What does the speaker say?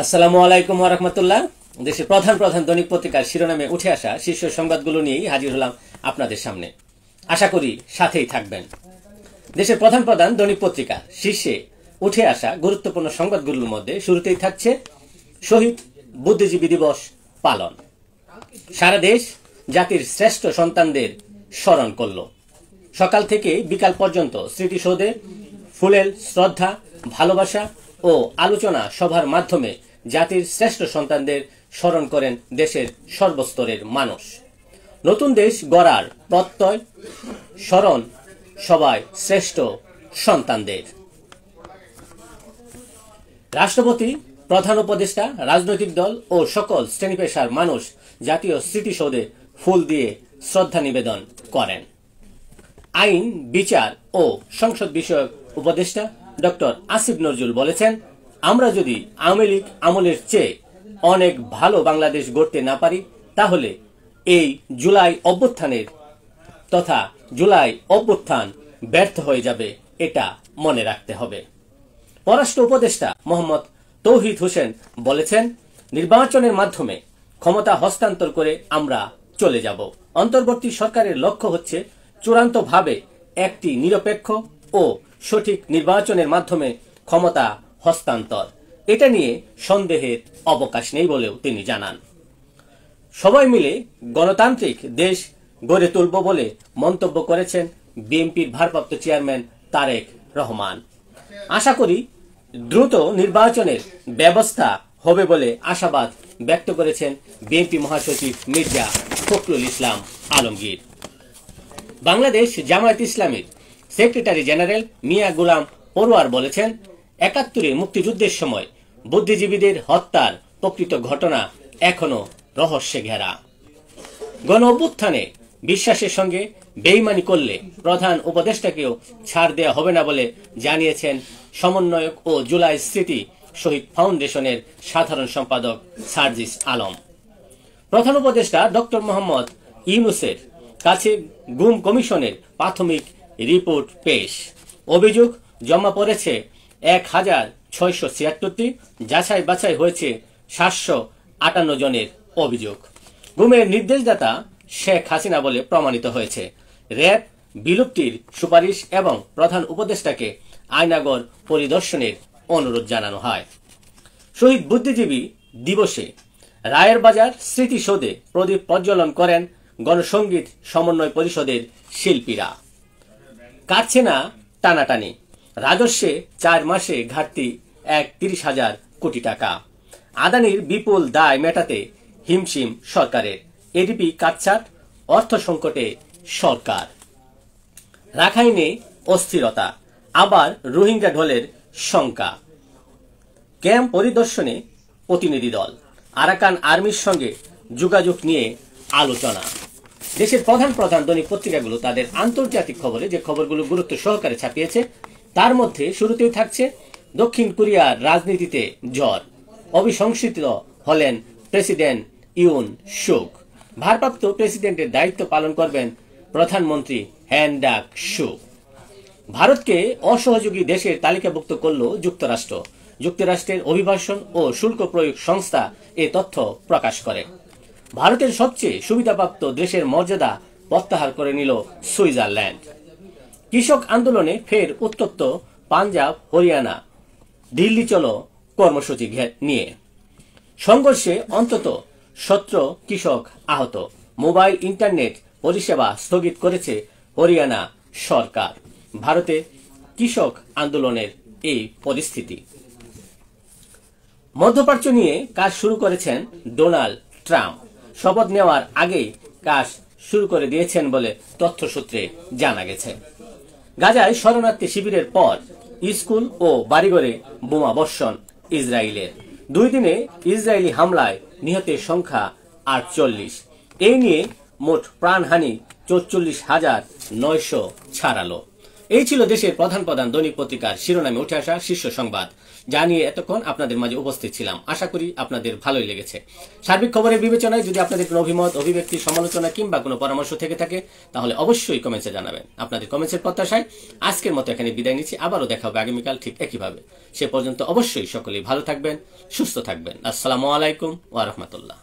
আসসালামু আলাইকুম ওয়া রাহমাতুল্লাহ। দেশের প্রধান প্রধান দৈনিক পত্রিকার শিরোনামে উঠে আসা শীর্ষ সংবাদগুলো নিয়েই হাজির হলাম আপনাদের সামনে। আশা করি সাথেই থাকবেন। দেশের প্রধান প্রধান দৈনিক পত্রিকা শীর্ষে উঠে আসা গুরুত্বপূর্ণ সংবাদগুলোর মধ্যে শুরুতেই থাকছে শহীদ বুদ্ধিজীবী দিবস পালন। সারা দেশ জাতির শ্রেষ্ঠ সন্তানদের স্মরণ করল। সকাল থেকে বিকাল পর্যন্ত স্মৃতিসৌধে ফুলেল শ্রদ্ধা, ভালোবাসা ও আলোচনা সভার মাধ্যমে জাতির শ্রেষ্ঠ সন্তানদের স্মরণ করেন দেশের সর্বস্তরের মানুষ। নতুন দেশ গড়ার প্রত্যয় স্মরণ সবাই শ্রেষ্ঠ সন্তানদের। রাষ্ট্রপতি, প্রধান উপদেষ্টা, রাজনৈতিক দল ও সকল শ্রেণী পেশার মানুষ জাতীয় স্মৃতিসৌধে ফুল দিয়ে শ্রদ্ধা নিবেদন করেন। আইন, বিচার ও সংসদ বিষয়ক উপদেষ্টা ডক্টর আসিফ নজরুল বলেছেন, আমরা যদি আওয়ামী লীগ আমলের চেয়ে অনেক ভালো বাংলাদেশ গড়তে না পারি, তাহলে এই জুলাই অভ্যুত্থান ব্যর্থ হয়ে যাবে, এটা মনে রাখতে হবে। পররাষ্ট্র উপদেষ্টা মোহাম্মদ তৌহিদ হোসেন বলেছেন, নির্বাচনের মাধ্যমে ক্ষমতা হস্তান্তর করে আমরা চলে যাব। অন্তর্বর্তী সরকারের লক্ষ্য হচ্ছে চূড়ান্তভাবে একটি নিরপেক্ষ ও সঠিক নির্বাচনের মাধ্যমে ক্ষমতা হস্তান্তর। এটা নিয়ে সন্দেহের অবকাশ নেই বলেও তিনি জানান। সবাই মিলে গণতান্ত্রিক দেশ গড়ে তুলব বলে মন্তব্য করেছেন বিএনপির ভারপ্রাপ্ত চেয়ারম্যান তারেক রহমান। আশা করি দ্রুত নির্বাচনের ব্যবস্থা হবে বলে আশাবাদ ব্যক্ত করেছেন বিএনপি মহাসচিব মির্জা ফখরুল ইসলাম আলমগীর। বাংলাদেশ জামায়াত ইসলামীর সেক্রেটারি জেনারেল মিয়া গোলাম পরোয়ার বলেছেন, ৭১ মুক্তিযুদ্ধের সময় বুদ্ধিজীবীদের হত্যার প্রকৃত ঘটনা এখনো রহস্যে ঘেরা। গণ অভ্যুত্থানে বিশ্বাসের সঙ্গে বেইমানি করলে প্রধান উপদেষ্টাকেও ছাড় দেওয়া হবে না বলে জানিয়েছেন সমন্বয়ক ও জুলাই স্মৃতি শহীদ ফাউন্ডেশনের সাধারণ সম্পাদক সার্জিস আলম। প্রধান উপদেষ্টা ডক্টর মোহাম্মদ ইউনূসের কাছে গুম কমিশনের প্রাথমিক রিপোর্ট পেশ। অভিযোগ জমা পড়েছে ১,৬৭৬টি, যাচাই বাছাই হয়েছে ৭৫৮ জনের অভিযোগ। গুমের নির্দেশদাতা শেখ হাসিনা বলে প্রমাণিত হয়েছে। র্যাব বিলুপ্তির সুপারিশ এবং প্রধান উপদেষ্টাকে আয়নাগর পরিদর্শনের অনুরোধ জানানো হয়। শহীদ বুদ্ধিজীবী দিবসে রায়ের বাজার স্মৃতিসৌধে প্রদীপ প্রজ্বলন করেন গণসংগীত সমন্বয় পরিষদের শিল্পীরা। কাটছে না টানাটানি, রাজস্বে ৪ মাসে ঘাটতি ৩১,০০০ কোটি টাকা। আদানির বিপুল দায় মেটাতে হিমশিম সরকারের। এডিপি কাটছাট, অর্থ সংকটে সরকার। রাখাইনে অস্থিরতা, আবার রোহিঙ্গা ঢলের শঙ্কা। ক্যাম্প পরিদর্শনে প্রতিনিধি দল। আরাকান আর্মির সঙ্গে যোগাযোগ নিয়ে আলোচনা। দেশের প্রধান প্রধান দৈনিক পত্রিকাগুলো তাদের আন্তর্জাতিক খবরে যে খবরগুলো গুরুত্ব সহকারে ছাপিয়েছে, তার মধ্যে শুরুতেই থাকছে দক্ষিণ কোরিয়ার রাজনীতিতে ঝড়, অভিশংসিত হলেন প্রেসিডেন্ট ইউন সুক। ভারপ্রাপ্ত প্রেসিডেন্টের দায়িত্ব পালন করবেন প্রধানমন্ত্রী হ্যান ডাক সু। ভারতকে অসহযোগী দেশের তালিকাভুক্ত করল যুক্তরাষ্ট্র। যুক্তরাষ্ট্রের অভিবাসন ও শুল্ক প্রয়োগ সংস্থা এ তথ্য প্রকাশ করে। ভারতের সবচেয়ে সুবিধাপ্রাপ্ত দেশের মর্যাদা প্রত্যাহার করে নিল সুইজারল্যান্ড। কৃষক আন্দোলনে ফের উত্তপ্ত পাঞ্জাব, হরিয়ানা। দিল্লি চলো কর্মসূচি নিয়ে। সংঘর্ষে অন্তত ১৭ কৃষক আহত। মোবাইল ইন্টারনেট পরিষেবা স্থগিত করেছে হরিয়ানা সরকার। ভারতে কৃষক আন্দোলনের এই পরিস্থিতি। মধ্যপ্রাচ্য নিয়ে কাজ শুরু করেছেন ডোনাল্ড ট্রাম্প। শপথ নেওয়ার আগেই কাজ শুরু করে দিয়েছেন বলে তথ্যসূত্রে জানা গেছে। গাজায় শরণার্থী শিবিরের পর স্কুল ও বাড়িঘরে বোমা বর্ষণ ইসরায়েলের। ২ দিনে ইসরায়েলি হামলায় নিহতের সংখ্যা ৪৮। এই নিয়ে মোট প্রাণহানি ৪৪,৯০০ ছাড়ালো। এই ছিল দেশের প্রধান প্রধান দৈনিক পত্রিকার শিরোনামে উঠে আসা শীর্ষ সংবাদ, যা নিয়ে এতক্ষণ আপনাদের মাঝে উপস্থিত ছিলাম। আশা করি আপনাদের ভালোই লেগেছে। সার্বিক খবরের বিবেচনায় যদি আপনাদের কোনো অভিমত, অভিব্যক্তি, সমালোচনা কিংবা কোনো পরামর্শ থেকে থাকে তাহলে অবশ্যই কমেন্টসে জানাবেন। আপনাদের কমেন্টসের প্রত্যাশায় আজকের মতো এখানে বিদায় নিচ্ছি। আবারও দেখা হবে আগামীকাল ঠিক একইভাবে। সে পর্যন্ত অবশ্যই সকলেই ভালো থাকবেন, সুস্থ থাকবেন। আসসালামু আলাইকুম ওয়া রাহমাতুল্লাহ।